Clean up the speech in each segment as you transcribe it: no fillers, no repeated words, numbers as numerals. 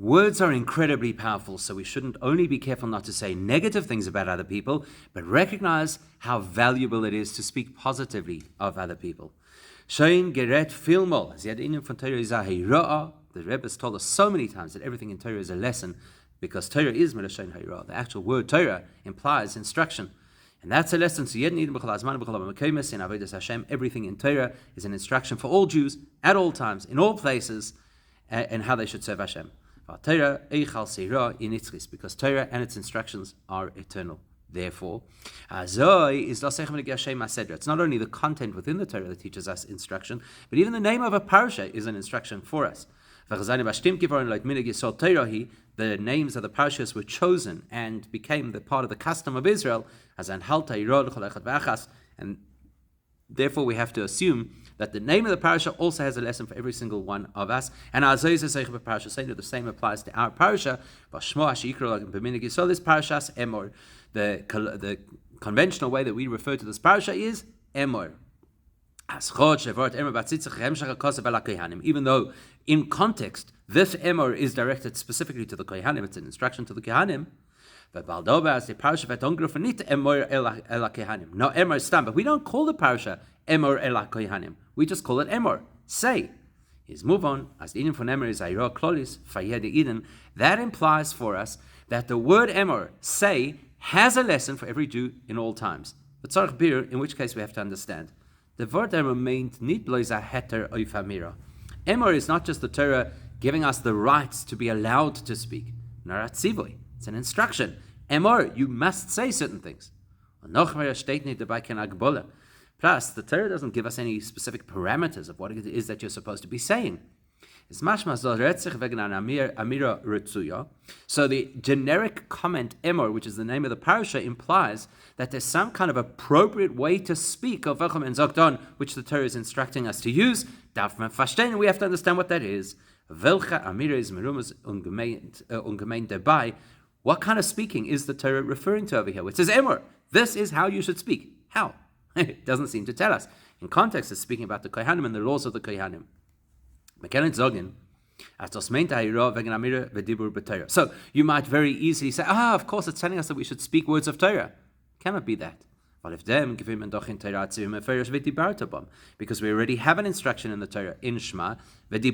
Words are incredibly powerful, so we shouldn't only be careful not to say negative things about other people, but recognize how valuable it is to speak positively of other people. Shein geret filmol, as yet in von Torah is a ha'ira'ah. The Rebbe has told us so many times that everything in Torah is a lesson, because Torah is melashon ha'ira'ah. The actual word Torah implies instruction. And that's a lesson. So everything in Torah is an instruction for all Jews, at all times, in all places, and how they should serve Hashem. Because Torah and its instructions are eternal. Therefore, it's not only the content within the Torah that teaches us instruction, but even the name of a parasha is an instruction for us. The names of the parashas were chosen and became the part of the custom of Israel, and therefore we have to assume that the name of the parasha also has a lesson for every single one of us. And the same applies to our parasha. This parashas Emor. The conventional way that we refer to this parasha is Emor. Even though in context this Emor is directed specifically to the Kohanim, it's an instruction to the Kohanim. But Emor stam. But we don't call the parasha Emor ela Kohanim. We just call it Emor. Say. Is move on. As the Eden for Emor is Ayro Klolis Fayed Eden. That implies for us that the word Emor, say, has a lesson for every Jew in all times. But Tzarech Bir, in which case we have to understand. The word Emor meant nit bloiza heter oifamira. Emor is not just the Torah giving us the rights to be allowed to speak. Narat Sivoy. It's an instruction. Emor, you must say certain things. Plus, the Torah doesn't give us any specific parameters of what it is that you're supposed to be saying. So the generic comment Emor, which is the name of the parasha, implies that there's some kind of appropriate way to speak of V'chom and Zogdon, which the Torah is instructing us to use. And we have to understand what that is. What kind of speaking is the Torah referring to over here? It says Emor. This is how you should speak. How? It doesn't seem to tell us. In context, it's speaking about the Kohanim and the laws of the Kohanim. So you might very easily say, of course, it's telling us that we should speak words of Torah. Cannot be that. Because we already have an instruction in the Torah, in Shema, that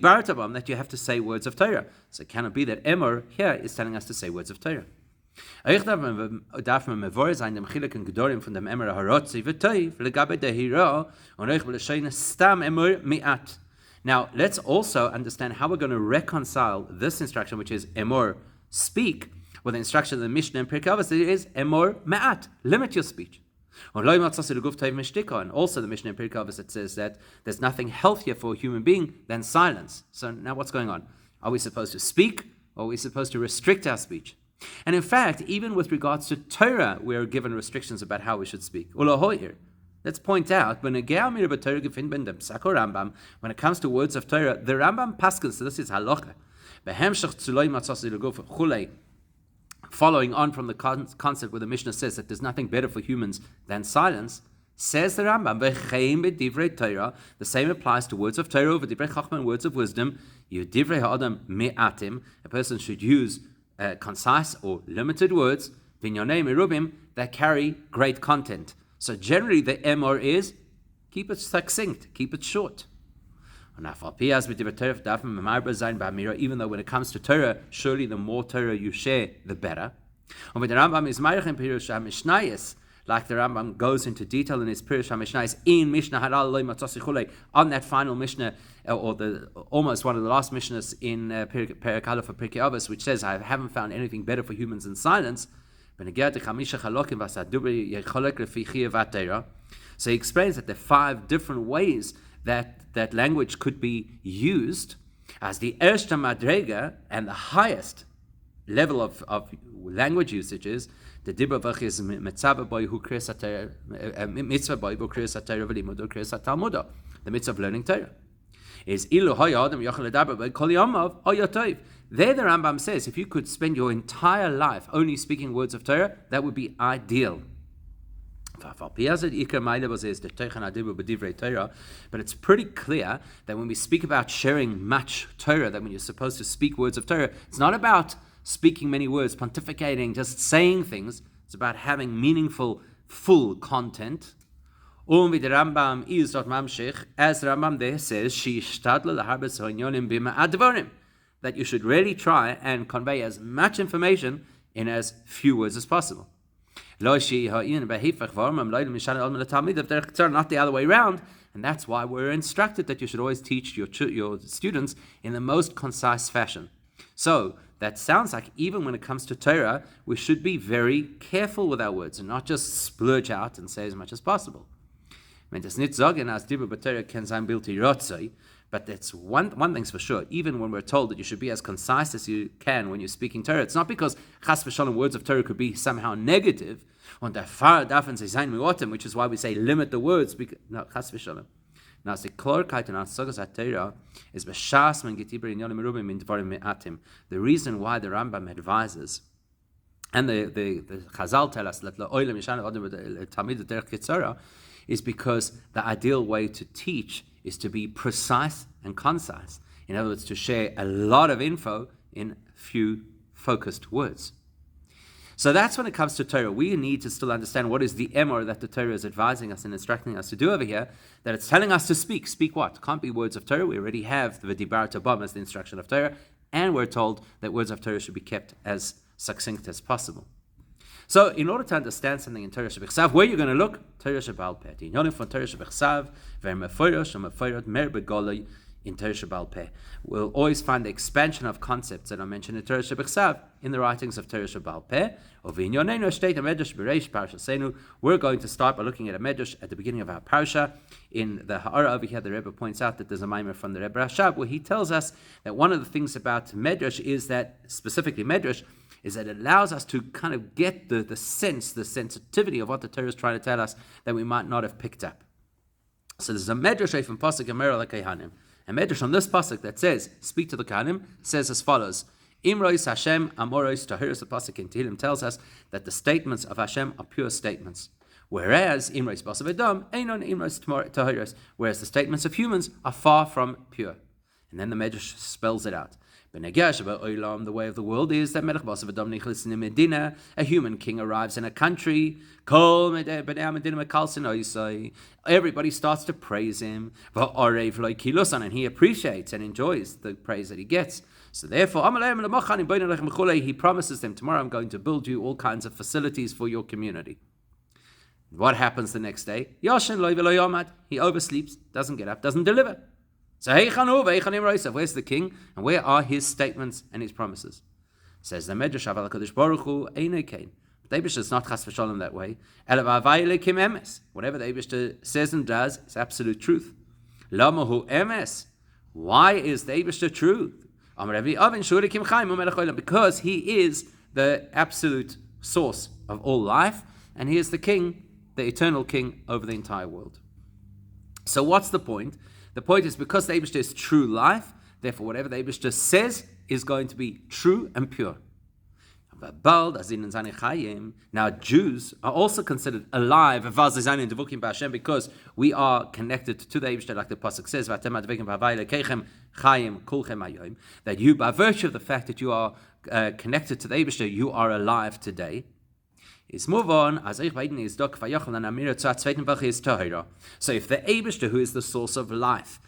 you have to say words of Torah. So it cannot be that Emor here is telling us to say words of Torah. Now, let's also understand how we're going to reconcile this instruction, which is Emor, speak, with the instruction of the Mishnah and Pirkei Avos, that is Emor Ma'at, limit your speech. And also the Mishnah in Pirkei Avos, it says that there's nothing healthier for a human being than silence. So now what's going on? Are we supposed to speak, or are we supposed to restrict our speech? And in fact, even with regards to Torah, we are given restrictions about how we should speak. Let's point out, when it comes to words of Torah, the Rambam Paschal, so this is halacha, following on from the concept where the Mishnah says that there's nothing better for humans than silence, says the Rambam, the same applies to words of Torah, and words of wisdom. A person should use concise or limited words that carry great content. So generally the Emor is keep it succinct, keep it short. Even though when it comes to Torah, surely the more Torah you share, the better. Like the Rambam goes into detail in his Pirush HaMishnayos in Mishnah Halal Lo Matzos Chulei, on that final Mishnah, or the almost one of the last Mishnahs in Perek Aleph of Pirkei Avos, which says, I haven't found anything better for humans than silence. So he explains that there are 5 different ways that language could be used as the Ershta Madrega, and the highest level of language usage is the Dibra Vach is Mitzvah boy who creates a mitzvah boy who creates a Torah v'limud creates a Talmudah, the mitzvah of learning Torah. Is ilu hayadam yochel ledaber by kol yomav hayatov. There the Rambam says, if you could spend your entire life only speaking words of Torah, that would be ideal. But it's pretty clear that when we speak about sharing much Torah, that when you're supposed to speak words of Torah, it's not about speaking many words, pontificating, just saying things. It's about having meaningful, full content. As the Rambam there says, that you should really try and convey as much information in as few words as possible. Not the other way around, and that's why we're instructed that you should always teach your students in the most concise fashion. So that sounds like even when it comes to Torah, we should be very careful with our words and not just splurge out and say as much as possible. But that's one thing's for sure. Even when we're told that you should be as concise as you can when you're speaking Torah, it's not because chas v'shalom words of Torah could be somehow negative, which is why we say limit the words. No, chas v'shalom. Now, the klarkeit in Asagas HaTorah is b'shas men getiber inyanim merubim min dvarim me'atim. The reason why the Rambam advises, and the Chazal tell us that la'olam yishana adam tamid derech kitzara, is because the ideal way to teach is to be precise and concise. In other words, to share a lot of info in few focused words. So that's when it comes to Torah. We need to still understand what is the Emor that the Torah is advising us and instructing us to do over here, that it's telling us to speak. Speak what? Can't be words of Torah. We already have the V'dibar Tobam as the instruction of Torah, and we're told that words of Torah should be kept as succinct as possible. So, in order to understand something in Torah Shebechsav, where you're going to look, Torah Shebal Peh. In Torah Shebechsav, Vermeforos and Meforot Mer Begoloi in Torah Shebal Peh. We'll always find the expansion of concepts that are mentioned in Torah Shebechsav in the writings of Torah Shebal Peh. We're going to start by looking at a medrash at the beginning of our parsha. In the Ha'ara over here, the Rebbe points out that there's a maimer from the Rebbe Rashab where he tells us that one of the things about medrash is that, specifically medrash, is that it allows us to kind of get the sense, the sensitivity of what the Torah is trying to tell us that we might not have picked up. So there's a medrash from Pasuk Emor LeKehanim. A medrash on this pasuk that says, speak to the Kehanim, says as follows: Imrois Hashem Amoros Tahiros. The pasuk in Tehillim tells us that the statements of Hashem are pure statements, whereas Imrois Basav Edom Einon Imrois Tahiros, whereas the statements of humans are far from pure. And then the medrash spells it out. The way of the world is that a human king arrives in a country. Everybody starts to praise him, and he appreciates and enjoys the praise that he gets. So therefore, he promises them, tomorrow I'm going to build you all kinds of facilities for your community. What happens the next day? He oversleeps, doesn't get up, doesn't deliver. So where's the king, and where are his statements and his promises? Says the Medrash, Aval HaKadosh Baruch Hu Einei Kain. The Eibishter is not chas v'shalom that way. Whatever the Eibishter says and does is absolute truth. Lama emes. Why is the Eibishter truth? Because he is the absolute source of all life, and he is the king, the eternal king over the entire world. So what's the point? The point is because the Eibishter is true life, therefore whatever the Eibishter says is going to be true and pure. Now Jews are also considered alive because we are connected to the Eibishter, like the pasuk says, that you, by virtue of the fact that you are connected to the Eibishter, you are alive today. Is move on. So if the Eibishter, who is the source of life,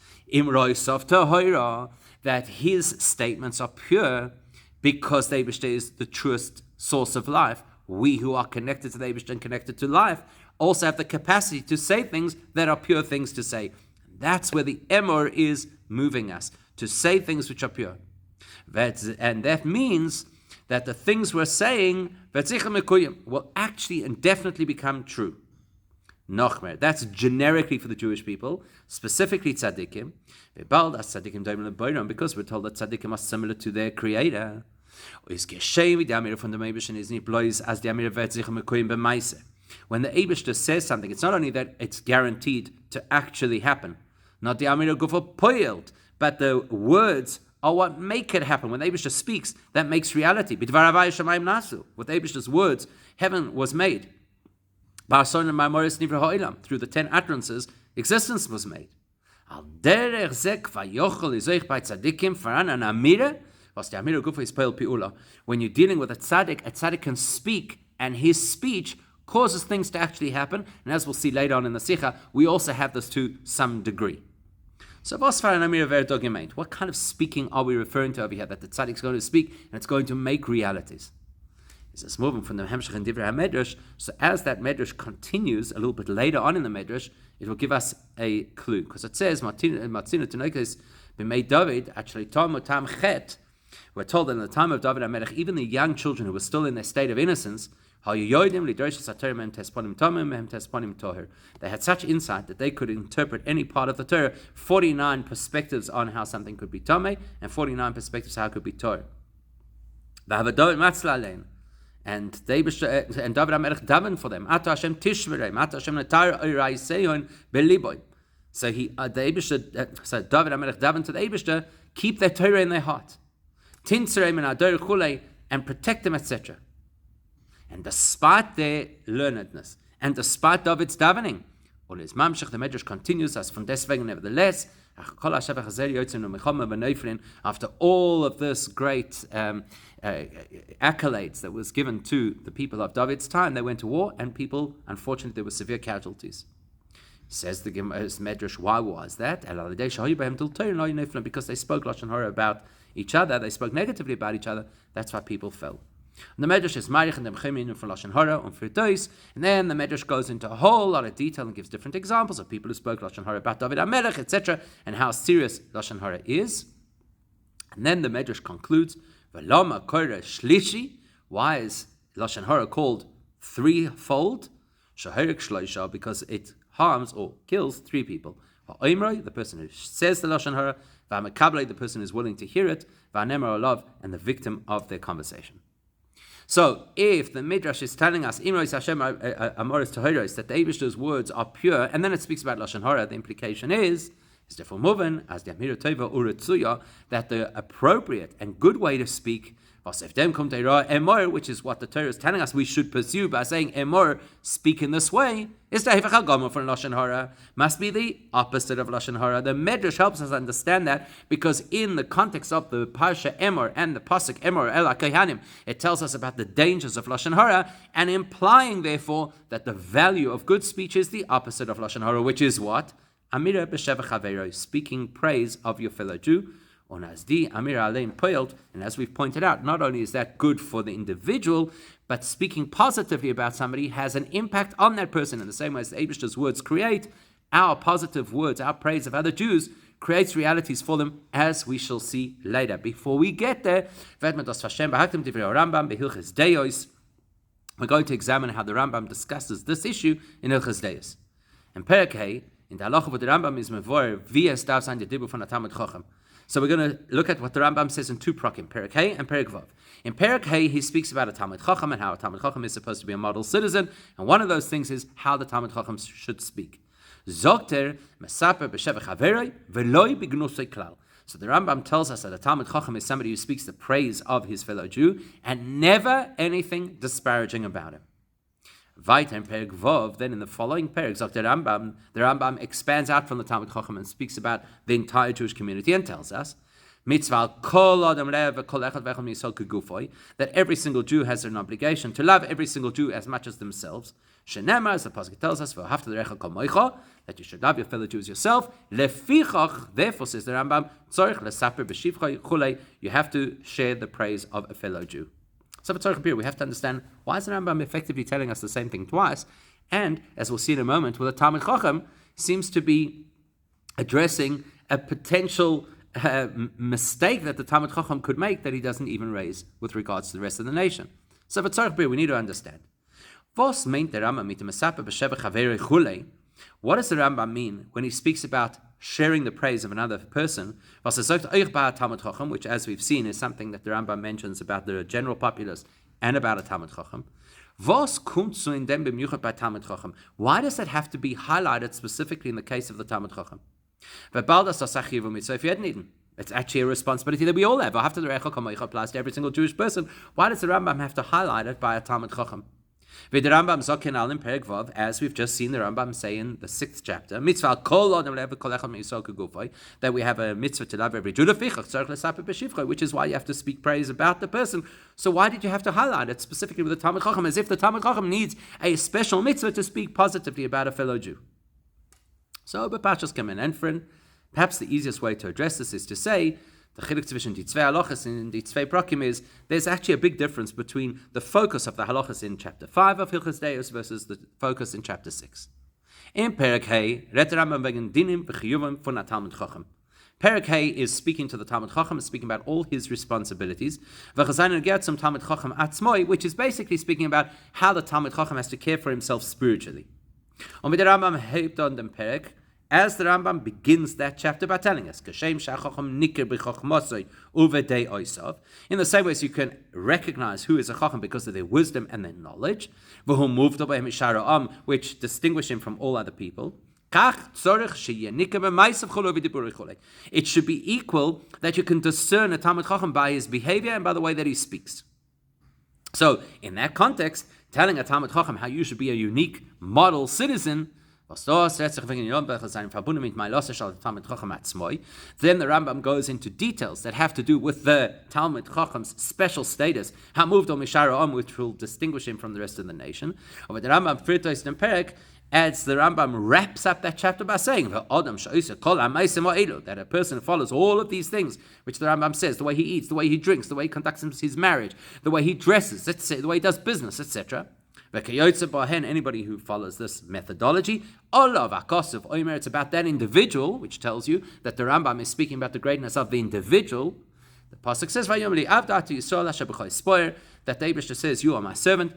that his statements are pure because the Eibishter is the truest source of life, we who are connected to the Eibishter and connected to life also have the capacity to say things that are pure things to say. That's where the Emor is moving us, to say things which are pure. And that means that the things we're saying will actually and definitely become true. Nochmer. That's generically for the Jewish people, specifically tzaddikim. Because we're told that tzaddikim are similar to their creator. When the Eibishter says something, it's not only that it's guaranteed to actually happen, not the Amir Gufo Poiled, but the words are what make it happen. When the Eibishter speaks, that makes reality. With the Eibishter's words, heaven was made. Through the 10 utterances, existence was made. Al derech ze kvayochel izoich bei tzadikim faran an amira, was the amira gufa is peil piula. When you're dealing with a tzaddik can speak, and his speech causes things to actually happen. And as we'll see later on in the Sikha, we also have this to some degree. So, what kind of speaking are we referring to over here? That the tzaddik is going to speak and it's going to make realities. Is this moving from the Hemshech and Divrei HaMedrash? So, as that Medrash continues a little bit later on in the Medrash, it will give us a clue. Because it says, Matzinu Tinoikos b'mei David, actually, Tom Otam Chet, we're told that in the time of David HaMelech, even the young children who were still in their state of innocence, they had such insight that they could interpret any part of the Torah, 49 perspectives on how something could be Tomei, and 49 perspectives how it could be Torah. And David HaMelech davened for them. Ata Hashem tishmerem, Ata Hashem natar oiraiseyon beliboy. So David HaMelech davened to the Eibishter, keep their Torah in their heart. Tinserem and ador chulei, and protect them, etc. And despite their learnedness, and despite David's davening, the Medrash continues as from deswegen, nevertheless, after all of this great accolades that was given to the people of David's time, they went to war, and people, unfortunately, there were severe casualties. Says the Medrash, why was that? Because they spoke Lashon Hara about each other, they spoke negatively about each other, that's why people fell. And the Medrash is Marich and Demchemin for Lashon Hara and Firdois, and then the Medrash goes into a whole lot of detail and gives different examples of people who spoke Lashon Hara about David HaMelech, etc., and how serious Lashon Hara is. And then the Medrash concludes, V'lama Korah Shlishi, why is Lashon Hara called threefold? Shahirik Shloisha, because it harms or kills three people. V'oimroi, the person who says the Lashon Hara, V'hamekablei, the person who is willing to hear it, V'hanemar olav, and the victim of their conversation. So, if the Midrash is telling us Imrois Hashem Amoris Tahiros, that the Eibishter's words are pure, and then it speaks about Lashon Hara, the implication is therefore moving as the Amira Tova Uretsuya, that the appropriate and good way to speak, Emor, which is what the Torah is telling us we should pursue by saying Emor, speak in this way, is the Hefech HaGomer for Lashon Hara, must be the opposite of Lashon Hara. The Medrash helps us understand that, because in the context of the Parsha Emor and the Pasuk Emor El HaKohanim, it tells us about the dangers of Lashon Hara, and implying therefore that the value of good speech is the opposite of Lashon Hara, which is what? Amira b'shevach havero, speaking praise of your fellow Jew. And as we've pointed out, not only is that good for the individual, but speaking positively about somebody has an impact on that person. In the same way as the Eibishter's words create, our positive words, our praise of other Jews, creates realities for them, as we shall see later. Before we get there, we're going to examine how the Rambam discusses this issue in Hilchos Deos. In Perek Hey, in the halacha, what the Rambam is mevor, wie es darf sein, der Dibur von der Talmid Chacham. So we're going to look at what the Rambam says in two prakim, Perek Hey and Perek Vav. In Perek Hey, he speaks about a Talmid Chacham and how a Talmid Chacham is supposed to be a model citizen, and one of those things is how the Talmid Chacham should speak. Zokter mesaper b'shevach haverei v'loi b'gnusei klal. So the Rambam tells us that a Talmid Chacham is somebody who speaks the praise of his fellow Jew and never anything disparaging about him. Weiter in Perek Vav, then in the following Perek, the Rambam expands out from the Talmid Chacham and speaks about the entire Jewish community and tells us that every single Jew has an obligation to love every single Jew as much as themselves. Shenema, as the Pasuk tells us, that you should love your fellow Jews yourself. Therefore, says the Rambam, you have to share the praise of a fellow Jew. So we have to understand, why is the Rambam effectively telling us the same thing twice? And, as we'll see in a moment, well, the Talmid Chacham seems to be addressing a potential mistake that the Talmid Chacham could make that he doesn't even raise with regards to the rest of the nation. So we need to understand. What does the Rambam mean when he speaks about sharing the praise of another person, which, as we've seen, is something that the Rambam mentions about the general populace and about a Talmid Chacham? Why does that have to be highlighted specifically in the case of the Talmid Chacham? It's actually a responsibility that we all have. Applies to every single Jewish person. Why does the Rambam have to highlight it by a Talmid Chacham? With the Rambam Zokin Al in Perek Vav, as we've just seen the Rambam say in the 6th chapter, mitzvah kol adam le'evet kol echad me'yisrael k'gufay, that we have a mitzvah to love every Jew, which is why you have to speak praise about the person. So why did you have to highlight it specifically with the Talmid Chacham, as if the Talmid Chacham needs a special mitzvah to speak positively about a fellow Jew? So, Bepashas come in Enfrin. Perhaps the easiest way to address this is to say, the chiluk zwischen die zwei halachas and die zwei prakim is there's actually a big difference between the focus of the halachas in chapter 5 of Hilchos Deos versus the focus in chapter 6. In Perek Hey, redt der Rambam wegen dinim v'chiyuvim von der Talmid Chacham. Perek Hey is speaking to the Talmid Chacham, speaking about all his responsibilities. V'chazayin get some Talmid Chacham atzmoi, which is basically speaking about how the Talmid Chacham has to care for himself spiritually. Und mit der Rambam hebt on dem Perek, as the Rambam begins that chapter by telling us, in the same way as you can recognize who is a chacham because of their wisdom and their knowledge, which distinguish him from all other people, it should be equal that you can discern a Talmid Chacham by his behavior and by the way that he speaks. So, in that context, telling a Talmid Chacham how you should be a unique model citizen, then the Rambam goes into details that have to do with the Talmid Chacham's special status, which will distinguish him from the rest of the nation. But the Rambam adds, the Rambam wraps up that chapter by saying that a person follows all of these things, which the Rambam says, the way he eats, the way he drinks, the way he conducts his marriage, the way he dresses, the way he does business, etc. Anybody who follows this methodology, it's about that individual, which tells you that the Rambam is speaking about the greatness of the individual. The pasuk says, that the Eibishter says, you are my servant,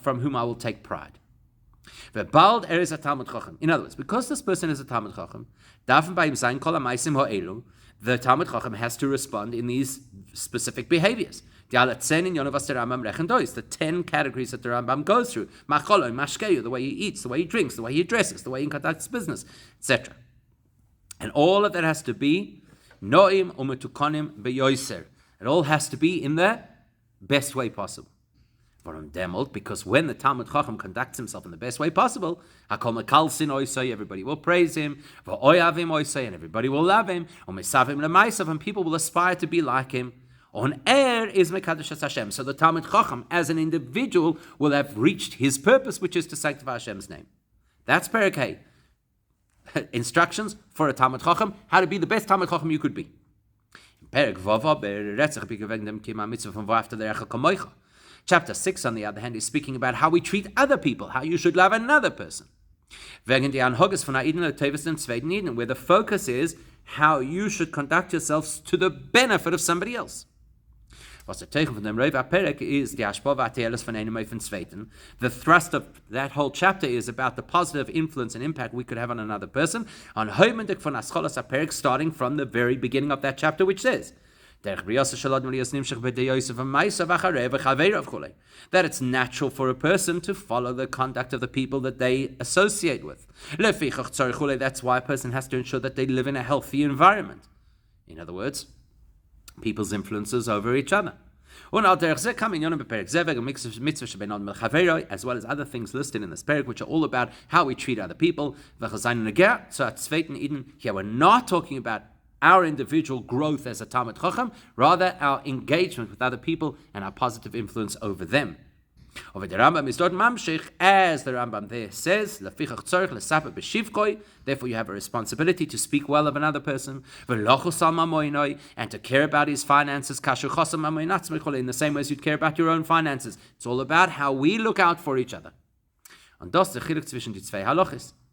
from whom I will take pride. In other words, because this person is a Talmid Chacham, the Talmid Chacham has to respond in these specific behaviors. The 10 categories that the Rambam goes through. The way he eats, the way he drinks, the way he dresses, the way he conducts business, etc. And all of that has to be noim umetukonim beyoser. It all has to be in the best way possible. Because when the Talmid Chacham conducts himself in the best way possible, everybody will praise him, and everybody will love him, and people will aspire to be like him. On air is Mekadosh Hashem. So the Talmid Chacham, as an individual, will have reached his purpose, which is to sanctify Hashem's name. That's Perek Hey. Instructions for a Talmid Chacham, how to be the best Talmid Chacham you could be. Chapter 6, on the other hand, is speaking about how we treat other people, how you should love another person. Where the focus is how you should conduct yourselves to the benefit of somebody else. Was der Teichen von dem Reva Perek is the Ashpa v'Ateles von einem von Zweiten. The thrust of that whole chapter is about the positive influence and impact we could have on another person. On Hoimendik von Ascholas HaPerek, starting from the very beginning of that chapter, which says, that it's natural for a person to follow the conduct of the people that they associate with. That's why a person has to ensure that they live in a healthy environment. In other words, people's influences over each other. As well as other things listed in this perek, which are all about how we treat other people. So here we're not talking about our individual growth as a Talmid Chacham, rather our engagement with other people and our positive influence over them. Over the Rambam is dort mamshich, as the Rambam there says, therefore you have a responsibility to speak well of another person, and to care about his finances, in the same way as you'd care about your own finances. It's all about how we look out for each other.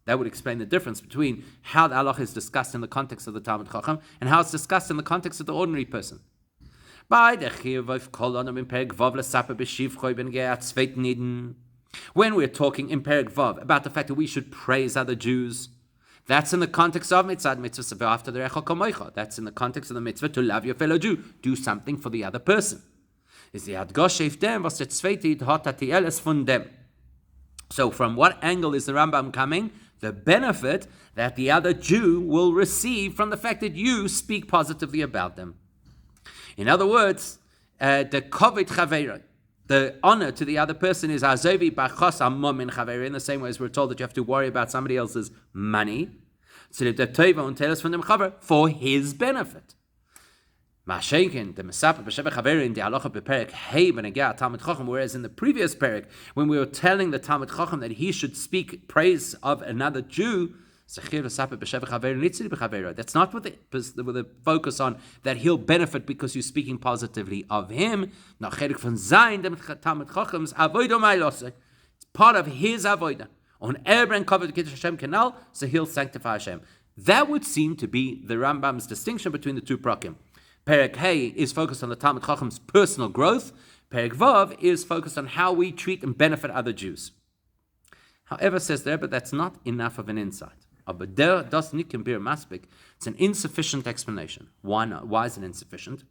That would explain the difference between how the halach is discussed in the context of the Talmid Chacham and how it's discussed in the context of the ordinary person. When we're talking in Perek Vav about the fact that we should praise other Jews, that's in the context of mitzvah after the Recha Kamoicha. That's in the context of the mitzvah to love your fellow Jew. Do something for the other person. So from what angle is the Rambam coming? The benefit that the other Jew will receive from the fact that you speak positively about them. In other words, the kovet chaveira. the honor to the other person is azovi b'chos amom min chaveri, in the same way as we're told that you have to worry about somebody else's money, for his benefit. Mashenkin, the Mesapeh b'sheva chaveri in the halacha beperek hey b'negea Talmid Chacham, whereas in the previous perek, when we were telling the Talmid Chacham that he should speak praise of another Jew, that's not with the focus on that he'll benefit because you're speaking positively of him. It's part of his avodah. On Eber covered Kiddush Hashem canal, so he'll sanctify Hashem. That would seem to be the Rambam's distinction between the two prakim. Perek Hey is focused on the Talmid Chacham's personal growth. Perek Vav is focused on how we treat and benefit other Jews. However, says there, but that's not enough of an insight. It's an insufficient explanation. Why not? Why is it insufficient?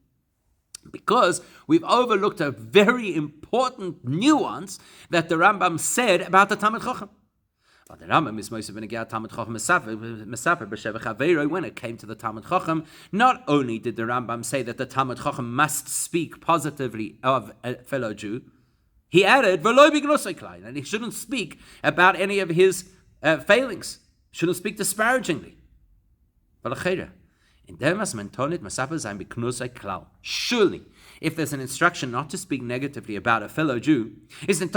Because we've overlooked a very important nuance that the Rambam said about the Talmid Chacham. The Rambam is most of an Talmid Chacham Mesaper b'sheva chaveri. When it came to the Talmid Chacham, not only did the Rambam say that the Talmid Chacham must speak positively of a fellow Jew, he added v'lo b'gnosei klein, and he shouldn't speak about any of his failings. Shouldn't speak disparagingly. Surely, if there's an instruction not to speak negatively about a fellow Jew, surely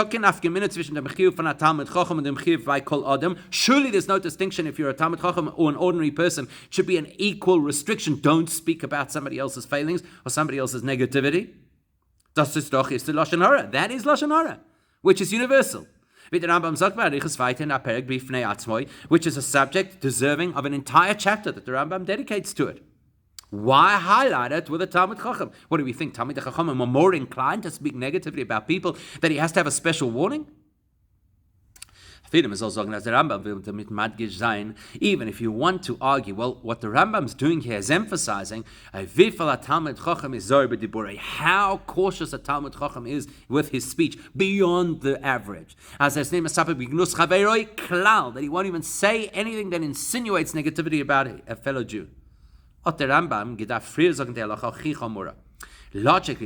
there's no distinction if you're a Talmid Chacham or an ordinary person. It should be an equal restriction. Don't speak about somebody else's failings or somebody else's negativity. That is Lashon Hara, which is universal. Which is a subject deserving of an entire chapter that the Rambam dedicates to it. Why highlight it with a Talmid Chacham? What do we think? Talmid Chacham are more inclined to speak negatively about people that he has to have a special warning? Even if you want to argue, well, what the Rambam's doing here is emphasizing how cautious a Talmid Chacham is with his speech beyond the average. As his name is that he won't even say anything that insinuates negativity about a fellow Jew. Logically,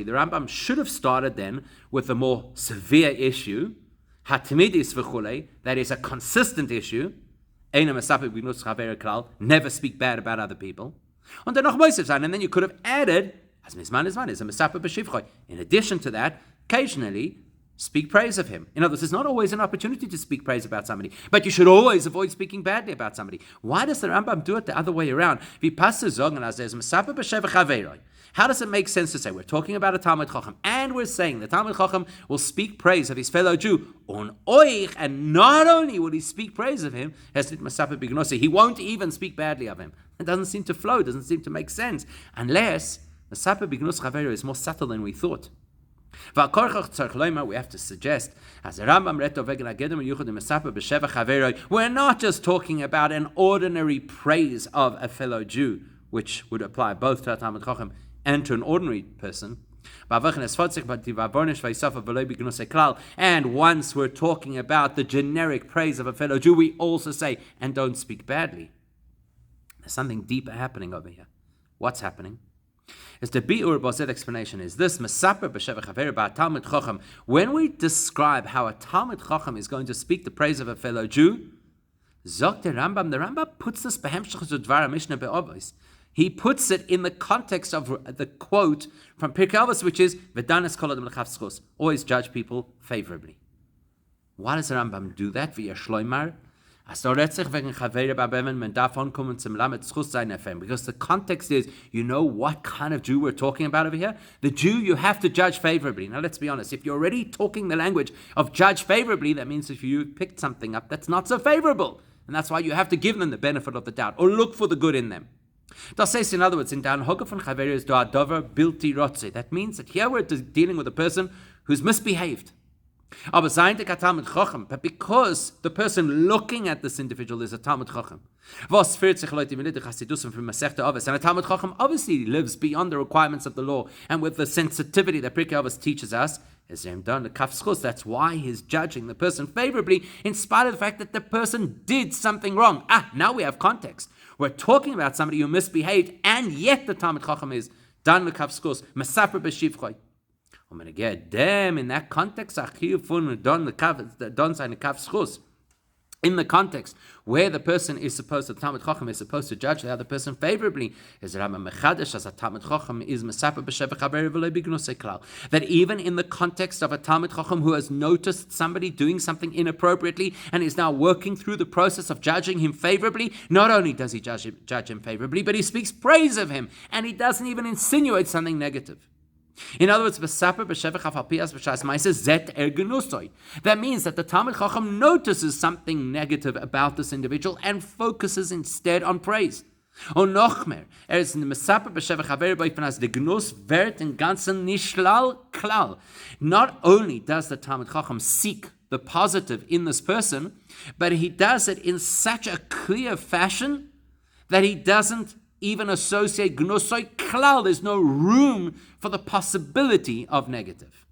the Rambam should have started then with a more severe issue, Hatmidis v'chulei, that is a consistent issue. Never speak bad about other people. And then you could have added, in addition to that, occasionally speak praise of him. In other words, there's not always an opportunity to speak praise about somebody, but you should always avoid speaking badly about somebody. Why does the Rambam do it the other way around? How does it make sense to say we're talking about a Talmid Chacham and we're saying the Talmid Chacham will speak praise of his fellow Jew on oich, and not only will he speak praise of him, he won't even speak badly of him. It doesn't seem to flow, doesn't seem to make sense, unless Mesaper B'Gnus Chaveiro is more subtle than we thought. We have to suggest, as the Rambam we're not just talking about an ordinary praise of a fellow Jew, which would apply both to a Talmid Chacham and to an ordinary person. And once we're talking about the generic praise of a fellow Jew, we also say, and don't speak badly. There's something deeper happening over here. What's happening? Is the Bi'ur Bozet explanation is this: Mesaper b'sheva chaveri ba'Talmid Chacham. When we describe how a Talmid Chacham is going to speak the praise of a fellow Jew, Zok the Rambam puts this behemshach to Dvar Mishnah be'Avos. He puts it in the context of the quote from Pirkei Avos, which is V'danes kol adam l'chaf zchus. Always judge people favorably. Why does the Rambam do that? Because the context is, you know what kind of Jew we're talking about over here? The Jew you have to judge favorably. Now let's be honest, if you're already talking the language of judge favorably, that means if you picked something up that's not so favorable. And that's why you have to give them the benefit of the doubt, or look for the good in them. Das heißt, in other words, in Dan Hoga von Chaveri is doa dover bilti rotze. That means that here we're dealing with a person who's misbehaved. Aber sein der Talmid Chacham, but because the person looking at this individual is a Talmid Chacham. Was führt sich Leute mit der Chassidusum from Masechta Avos? And a Talmid Chacham obviously lives beyond the requirements of the law and with the sensitivity that Pirkei Avos teaches us. That's why he's judging the person favorably in spite of the fact that the person did something wrong. Now we have context. We're talking about somebody who misbehaved, and yet the Talmid Chacham is dan lekaf skos mesaper b'shivchoi. Und man geht dem in that context, in the context where the person is supposed to, the Talmid Chacham is supposed to judge the other person favorably, is that even in the context of a Talmid Chacham who has noticed somebody doing something inappropriately and is now working through the process of judging him favorably, not only does he judge him favorably, but he speaks praise of him, and he doesn't even insinuate something negative. In other words, that means that the Talmid Chacham notices something negative about this individual and focuses instead on praise. Not only does the Talmid Chacham seek the positive in this person, but he does it in such a clear fashion that he doesn't even associate gnosoi klal. There's no room for the possibility of negative.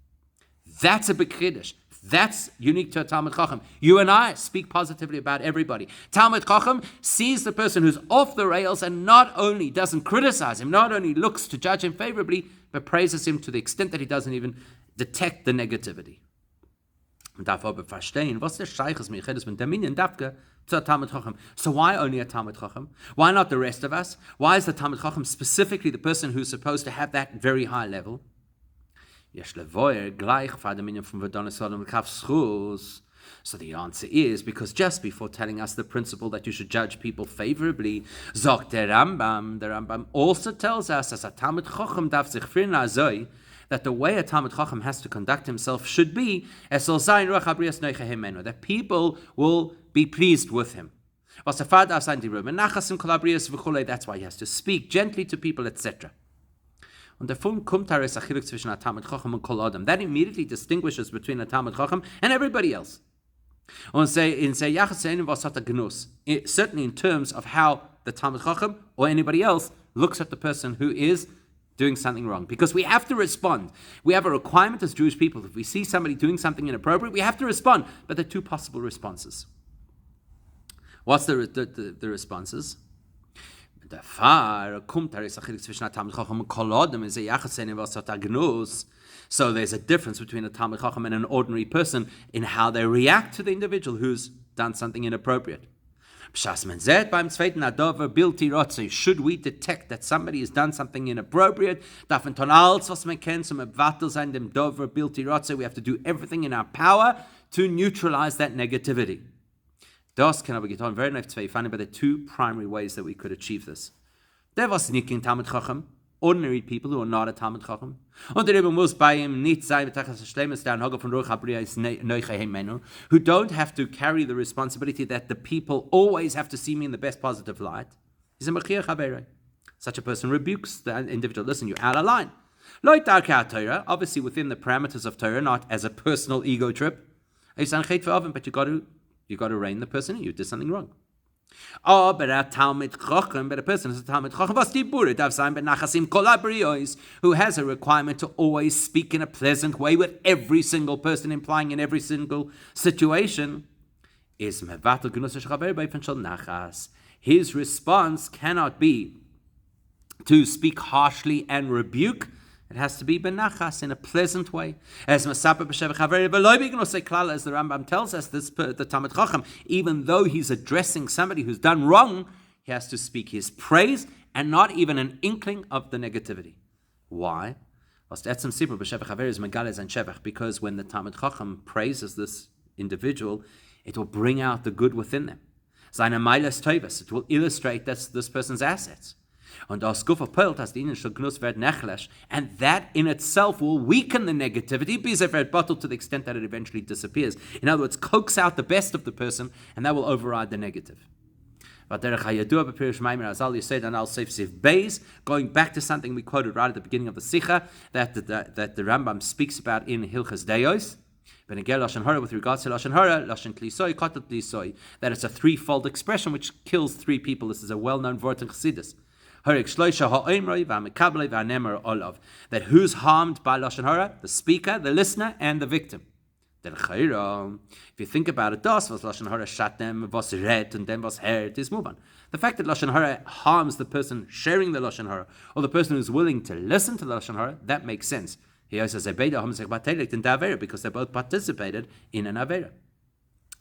That's a big chiddush. That's unique to a Talmid Chacham. You and I speak positively about everybody. Talmid Chacham sees the person who's off the rails and not only doesn't criticize him, not only looks to judge him favorably, but praises him to the extent that he doesn't even detect the negativity. So why only a Talmid Chacham? Why not the rest of us? Why is the Talmid Chacham specifically the person who's supposed to have that very high level? So the answer is because just before telling us the principle that you should judge people favorably, the Rambam also tells us as a Talmid Chacham that the way a Talmid Chacham has to conduct himself should be that people will be pleased with him. That's why he has to speak gently to people, etc. That immediately distinguishes between a Talmid Chacham and everybody else. Certainly in terms of how the Talmid Chacham or anybody else looks at the person who is doing something wrong, because we have to respond. We have a requirement as Jewish people. If we see somebody doing something inappropriate, we have to respond. But there are two possible responses. What's the responses? So there's a difference between a Talmid Chacham and an ordinary person in how they react to the individual who's done something inappropriate. Should we detect that somebody has done something inappropriate, we have to do everything in our power to neutralize that negativity. But there are two primary ways that we could achieve this. Ordinary people who are not a Talmid Chacham, who don't have to carry the responsibility that the people always have to see me in the best positive light. Such a person rebukes the individual. Listen, you're out of line. Obviously within the parameters of Torah, not as a personal ego trip. But you got to rein the person in. You did something wrong. But a person is a Talmid Chacham who has a requirement to always speak in a pleasant way with every single person, implying in every single situation. His response cannot be to speak harshly and rebuke. It has to be benachas, in a pleasant way. As the Rambam tells us, the Talmid Chacham, even though he's addressing somebody who's done wrong, he has to speak his praise and not even an inkling of the negativity. Why? Because when the Talmid Chacham praises this individual, it will bring out the good within them. It will illustrate this person's assets. And that in itself will weaken the negativity to the extent that it eventually disappears. In other words, coax out the best of the person, and that will override the negative. Going back to something we quoted right at the beginning of the Sikha, that the Rambam speaks about in Hilchas Deos, with regards to Lashon Hara, Lashon Klisoi, Kotel Klisoi, that it's a threefold expression which kills three people. This is a well-known word in Chassidus. That who's harmed by Lashon Hara? The speaker, the listener, and the victim. If you think about it, das was Lashon Hara shat them, was red, and then was hert, is move on. The fact that Lashon Hara harms the person sharing the Lashon Hara, or the person who's willing to listen to the Lashon Hara, that makes sense. He also says because they both participated in an Avera.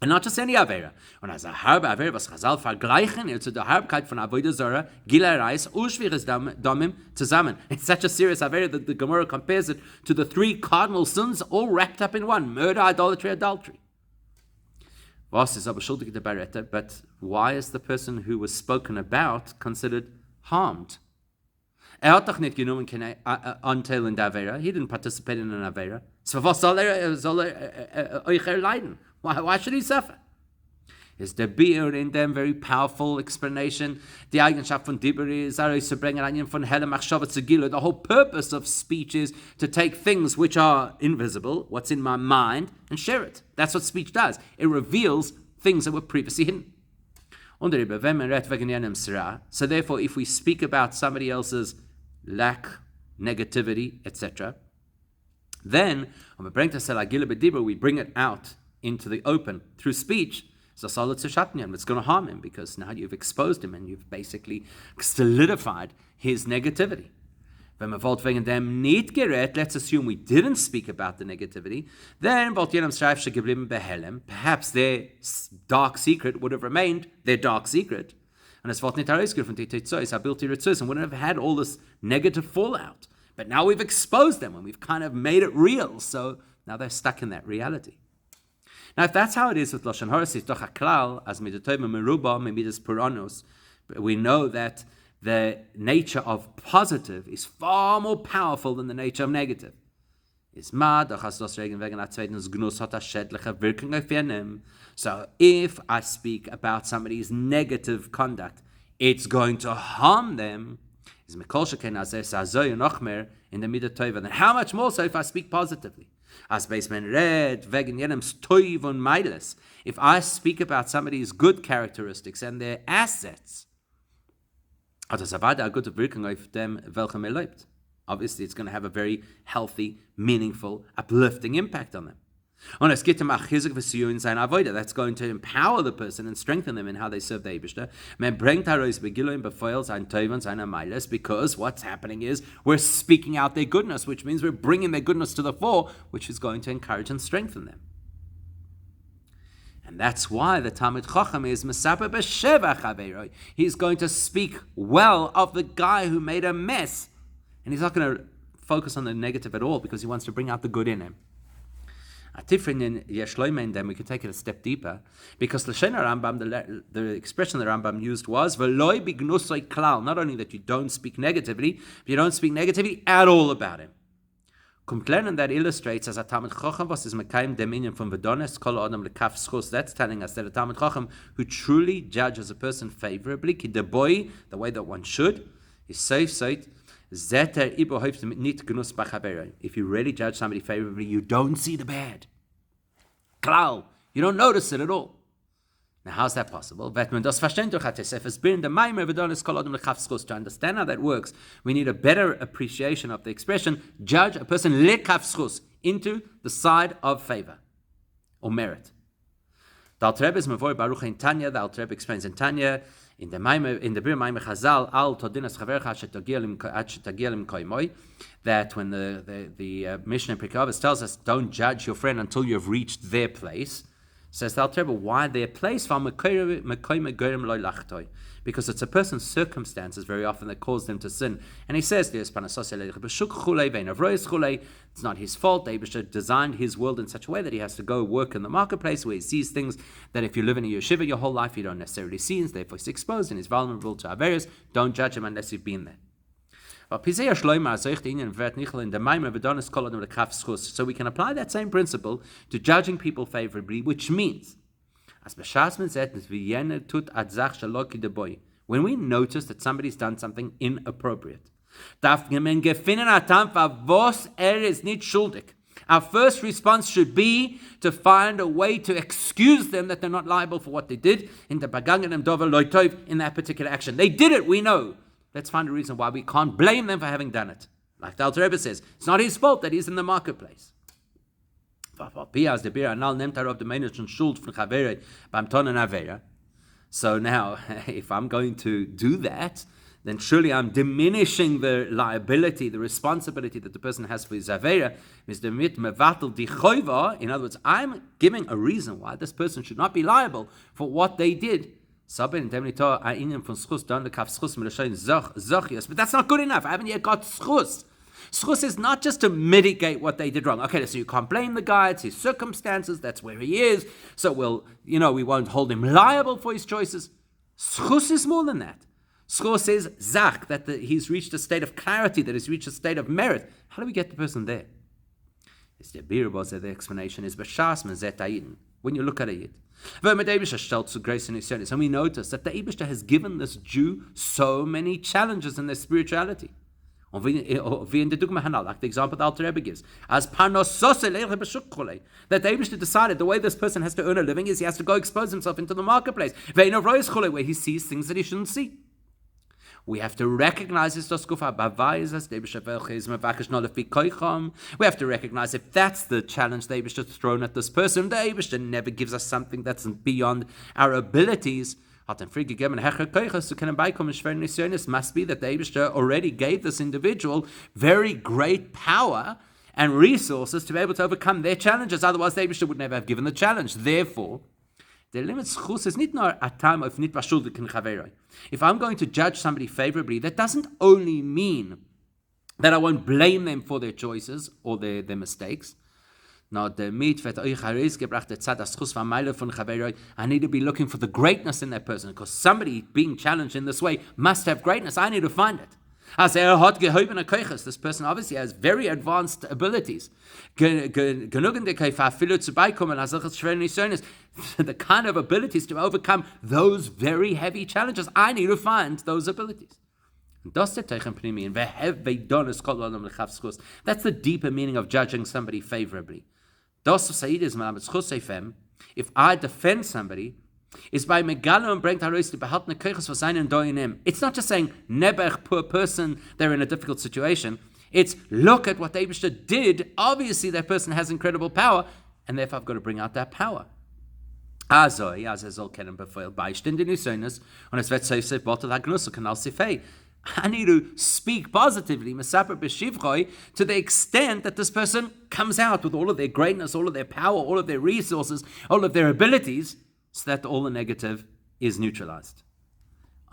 And not just any Avera. Und als halbe Avera, was Chazal vergleichen, zu der Halbkeit von Avodah Zarah, Gilei Reis, Ushviris Damim zusammen. It's such a serious Avera that the Gemara compares it to the 3 cardinal sins all wrapped up in one: murder, idolatry, adultery. Was is aber schuldig der Baretta, but why is the person who was spoken about considered harmed? Hat doch nicht genommen kein Anteil in der Avera. He didn't participate in an Avera. So was soll euch erleiden? Why should he suffer? Is the beer in them very powerful explanation? Die Eigenschaft von Dibber ist, zu bringen einen von Helle Machshava zu Gilo. The whole purpose of speech is to take things which are invisible, what's in my mind, and share it. That's what speech does. It reveals things that were previously hidden. So therefore, if we speak about somebody else's lack, negativity, etc., then we bring it out into the open through speech. It's going to harm him because now you've exposed him and you've basically solidified his negativity. Let's assume we didn't speak about the negativity. Then perhaps their dark secret would have remained their dark secret. And wouldn't have had all this negative fallout. But now we've exposed them and we've kind of made it real. So now they're stuck in that reality. Now, if that's how it is with Lashon Hara, it's doch a klal, as midatov meruba midas puranos. We know that the nature of positive is far more powerful than the nature of negative. So if I speak about somebody's negative conduct, it's going to harm them. In the midatov, then how much more so if I speak positively? As baseman read, wegen jenem's toiv und meiles. If I speak about somebody's good characteristics and their assets, obviously it's going to have a very healthy, meaningful, uplifting impact on them. Und es geht in seiner Avodah. That's going to empower the person and strengthen them in how they serve the Eibishter. Man bringt heraus Begiluim befeuil sein Teuv und seiner Meiles, because what's happening is we're speaking out their goodness, which means we're bringing their goodness to the fore, which is going to encourage and strengthen them. And that's why the Talmid Chacham is Mesaper b'shevach haveroi. He's going to speak well of the guy who made a mess, and he's not going to focus on the negative at all because he wants to bring out the good in him. A different in Yeshloime, then we could take it a step deeper, because the Rambam, the expression the Rambam used was "V'loi bignusoi klal." Not only that you don't speak negatively, but you don't speak negatively at all about him. And that illustrates as a Talmid Chacham was is mekayim dominion from Vedonis kol adam lekaf schus. That's telling us that a Talmid Chacham who truly judges a person favorably, ki the boy, the way that one should, is safe sight. If you really judge somebody favorably, you don't see the bad. Klal, you don't notice it at all. Now, how's that possible? To understand how that works, we need a better appreciation of the expression, judge a person lekafschus, into the side of favor or merit. The Alter Rebbe is Mavor Baruch in Tanya. The Alter Rebbe explains in Tanya, in the Bir Maimer Chazal, Al Todinas Chavercha Shetagialim Koimoy, that when the Mishnah in Pirkei Avos tells us, don't judge your friend until you have reached their place, says the Alter Rebbe, why their place? Because it's a person's circumstances very often that cause them to sin. And he says, it's not his fault. Eibishter designed his world in such a way that he has to go work in the marketplace where he sees things that if you live in a yeshiva your whole life you don't necessarily see, and therefore he's exposed and he's vulnerable to Averis. Don't judge him unless you've been there. So we can apply that same principle to judging people favorably, which means when we notice that somebody's done something inappropriate, our first response should be to find a way to excuse them, that they're not liable for what they did in that particular action. They did it, we know. Let's find a reason why we can't blame them for having done it. Like the Alter Rebbe says, it's not his fault that he's in the marketplace. So now, if I'm going to do that, then surely I'm diminishing the liability, the responsibility that the person has for his Aveira. In other words, I'm giving a reason why this person should not be liable for what they did. But that's not good enough. I haven't yet got schus. Schus is not just to mitigate what they did wrong. Okay, so you can't blame the guy, it's his circumstances, that's where he is. So we won't hold him liable for his choices. Schus is more than that. Schus is zach, that he's reached a state of clarity, that he's reached a state of merit. How do we get the person there? The explanation is when you look at it. And we notice that the Eibishter has given this Jew so many challenges in their spirituality. Like the example the Alter Rebbe gives. That the Eibishter decided the way this person has to earn a living is he has to go expose himself into the marketplace, where he sees things that he shouldn't see. We have to recognize this. We have to recognize if that's the challenge the Eibishter has thrown at this person. The Eibishter never gives us something that's beyond our abilities. Must be that the Eibishter already gave this individual very great power and resources to be able to overcome their challenges. Otherwise, the Eibishter would never have given the challenge. Therefore, the limit schus is not a time of nit bashuldik in chaveroi. If I'm going to judge somebody favorably, that doesn't only mean that I won't blame them for their choices or their mistakes. I need to be looking for the greatness in that person, because somebody being challenged in this way must have greatness. I need to find it. This person obviously has very advanced abilities. The kind of abilities to overcome those very heavy challenges. I need to find those abilities. That's the deeper meaning of judging somebody favorably. If I defend somebody, is by Megalo and bringt heraus die behaltene Kirches for seinen Doinim. It's not just saying, Nebech, poor person, they're in a difficult situation. It's, look at what the Eibishter did. Obviously, that person has incredible power, and therefore I've got to bring out that power. Azoi, as soll kennen befehl, beistände Nisonis, und es wird so bottle agnusso kanal sifei. I need to speak positively, Mesaper B'Shivroi, to the extent that this person comes out with all of their greatness, all of their power, all of their resources, all of their abilities, so that all the negative is neutralized.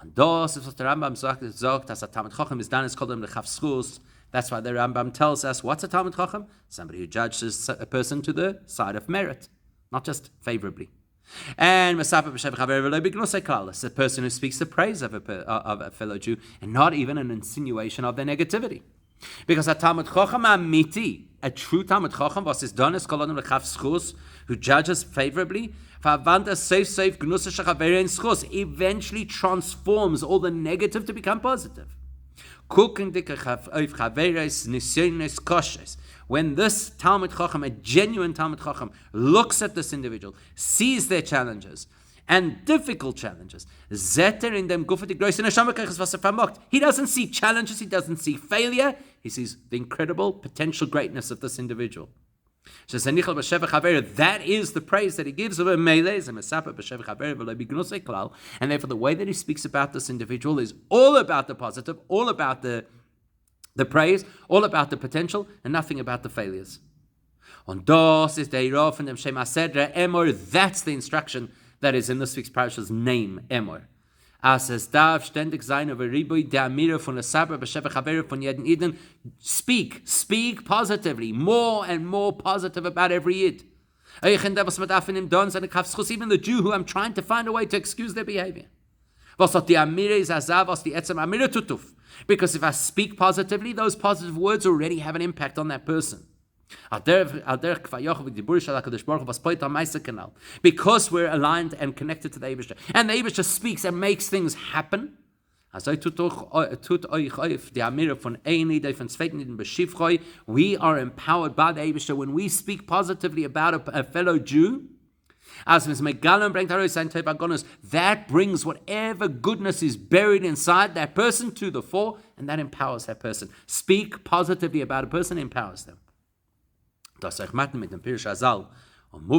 And das ist, was der Rambam sagt, dass a Talmid Chacham is done, is called him the Chavschus. That's why the Rambam tells us, what's a Talmid Chacham? Somebody who judges a person to the side of merit, not just favorably. And it's a person who speaks the praise of a fellow Jew, and not even an insinuation of their negativity. Because a Talmid Chacham amiti, a true Talmid Chacham, was is done, is called him the Chavschus, who judges favorably, eventually transforms all the negative to become positive. When this Talmid Chacham, a genuine Talmid Chacham, looks at this individual, sees their challenges and difficult challenges, he doesn't see challenges, he doesn't see failure, he sees the incredible potential greatness of this individual. That is the praise that he gives of a melee, and therefore the way that he speaks about this individual is all about the positive, all about the praise, all about the potential, and nothing about the failures. That's the instruction that is in this week's parasha's name, Emor. Speak positively, more and more positive about every Yid. Even the Jew who I'm trying to find a way to excuse their behavior. Because if I speak positively, those positive words already have an impact on that person. Because we're aligned and connected to the Eibishter. And the Eibishter speaks and makes things happen. We are empowered by the Eibishter when we speak positively about a fellow Jew. That brings whatever goodness is buried inside that person to the fore, and that empowers that person. Speak positively about a person, empowers them. Das euch macht mit dem Pirish Azal And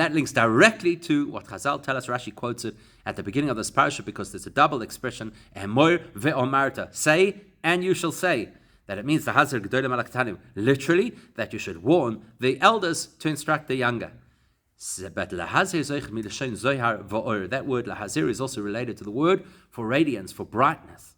that links directly to what Chazal tell us. Rashi quotes it at the beginning of this parasha because there's a double expression, Emor ve'omarta, say and you shall say. That it means the hazir gedolim al ketanim, literally that you should warn the elders to instruct the younger. But lahazir zoich milashon zohar va'or. That word lahazir is also related to the word for radiance, for brightness.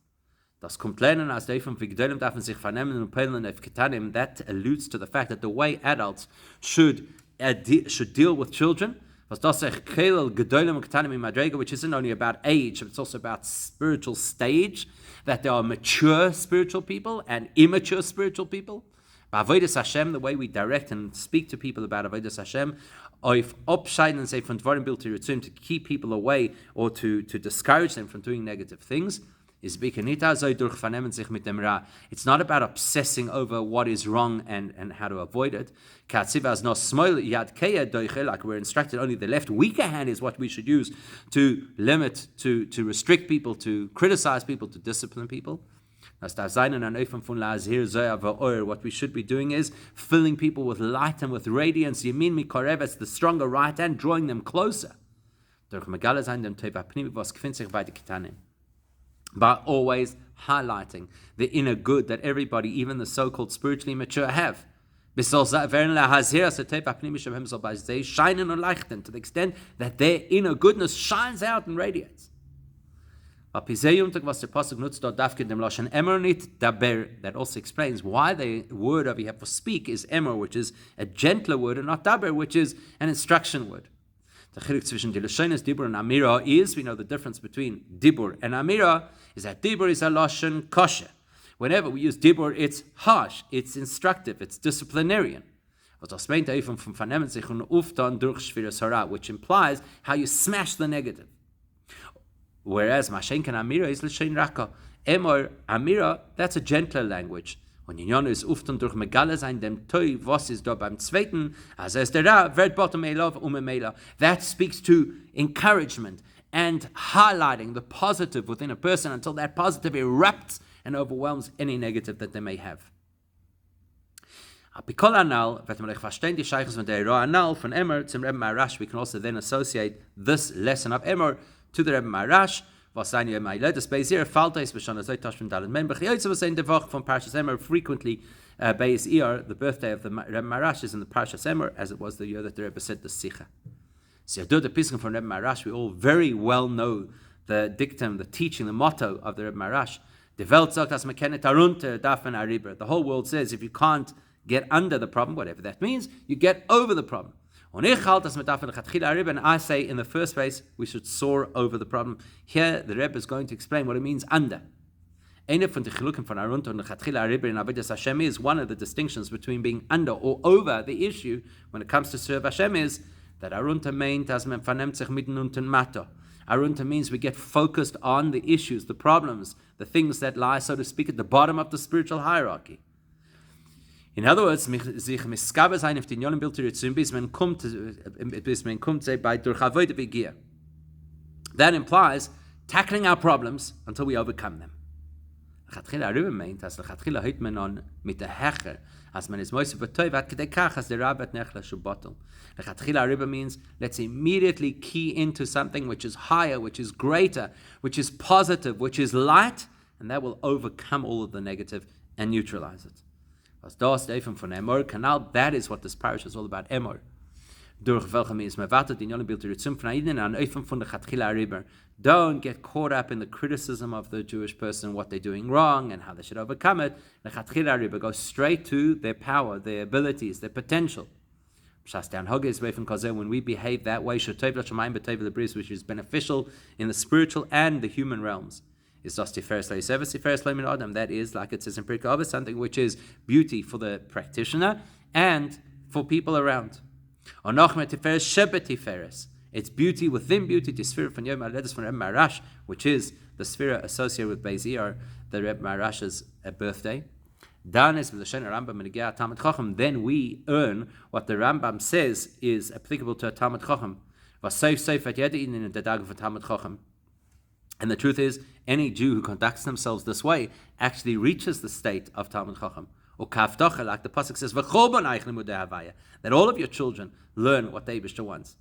Das kommt lernen aus der von gedolim darfen sich vernehmen und peilen auf ketanim. That alludes to the fact that the way adults should deal with children. Was das kelel gedolim ketanim in madrega, which isn't only about age, but it's also about spiritual stage. That there are mature spiritual people and immature spiritual people. By Avodas Hashem, the way we direct and speak to people about Avodas Hashem, if abscheiden say von dvarim bil tirtzum, to keep people away or to discourage them from doing negative things, is it's not about obsessing over what is wrong and how to avoid it. Like we're instructed, only the left weaker hand is what we should use to limit, to restrict people, to criticize people, to discipline people. What we should be doing is filling people with light and with radiance. It's the stronger right hand, drawing them closer. By always highlighting the inner good that everybody, even the so-called spiritually mature, have. To the extent that their inner goodness shines out and radiates. That also explains why the word over here for speak is emor, which is a gentler word, and not daber, which is an instruction word. The chilek zwischen die Lashonos dibur and amira is, we know the difference between dibur and amira, is that dibur is a lashon kosher. Whenever we use dibur, it's harsh, it's instructive, it's disciplinarian. Which implies how you smash the negative. Whereas mashenken amira is l'shein raka. Emor, amira, that's a gentler language. Und Inyan ist uftan durch Megale sein dem Toi, was ist da beim Zweiten, als der Ra, wird bottom elov umemela. That speaks to encouragement and highlighting the positive within a person until that positive erupts and overwhelms any negative that they may have. Apikol anal, wird man verstehen die Scheiches von der Ra anal von Emor zum Rebbe Marash. We can also then associate this lesson of Emor to the Rebbe Marash. Was seine Meile des Beis Falta ist schon seit Tashmin Dalen Member. Heute was in der Woche von Parashas Emor frequently Beis the birthday of the Rebbe Marash is in the Parashas Emor, as it was the year that the Rebbe said the Sicha. So do the Pisgah from Rebbe Marash, we all very well know the dictum, the teaching, the motto of the Rebbe Marash. The Welt sagt, dass man kennt darunter darf man arriba. The whole world says if you can't get under the problem, whatever that means, you get over the problem. And I say, in the first place, we should soar over the problem. Here, the Rebbe is going to explain what it means under. One of the distinctions between being under or over the issue when it comes to serve Hashem is that Arunta means we get focused on the issues, the problems, the things that lie, so to speak, at the bottom of the spiritual hierarchy. In other words, sich miskabe sein auf den Jonen Bilder zu bis man kommt bei durch Avodah Begier. That implies tackling our problems until we overcome them. Lechatchila Rebbe meint, as lechatchila hört man an mit der Hecher, as man is moise betoy vat kedei kach as der Rabbat nechla shubotel. Lechatchila Rebbe means let's immediately key into something which is higher, which is greater, which is positive, which is light, and that will overcome all of the negative and neutralize it. As das Eifem von Emor Kanal, that is what this parish is all about. Emor. Durch welchem is mevatet in Yolim Bilter Yitzum von Aiden and Eifem von the Chatchila Riber. Don't get caught up in the criticism of the Jewish person, what they're doing wrong and how they should overcome it. The Chatchila Riber goes straight to their power, their abilities, their potential. When we behave that way, which is beneficial in the spiritual and the human realms. Is das Tiferes Le'Yisevas, Tiferes Le'Min Adam. That is, like it says in Pirkei Avos, something which is beauty for the practitioner and for people around. Or Nochmer Tiferes Shebet Tiferes. It's beauty within beauty, the sphere from Yom HaLedes from Rebbe Marash, which is the sphere associated with Beis Iyar, the Rebbe Marash's birthday. Then we earn what the Rambam says is applicable to a Talmud Chacham. And the truth is, any Jew who conducts themselves this way actually reaches the state of Talmud Chacham. Or kaftocha, like the pasuk says, v'chol b'nayich limudei havaya, that all of your children learn what the Eibishter wants.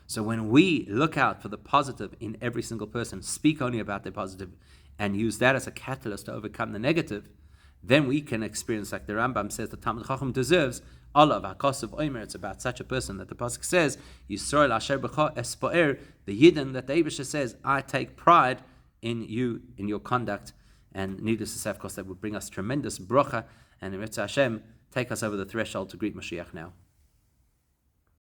So when we look out for the positive in every single person, speak only about the positive, and use that as a catalyst to overcome the negative, then we can experience, like the Rambam says, the Talmud Chacham deserves Olav HaKosav Omer. It's about such a person that the pasuk says, Yisrael Asher B'cha Espoer, the Yidden that the Eibishter says, I take pride in you, in your conduct. And needless to say, of course, that would bring us tremendous bracha, and in Mitzvah Hashem, take us over the threshold to greet Mashiach now.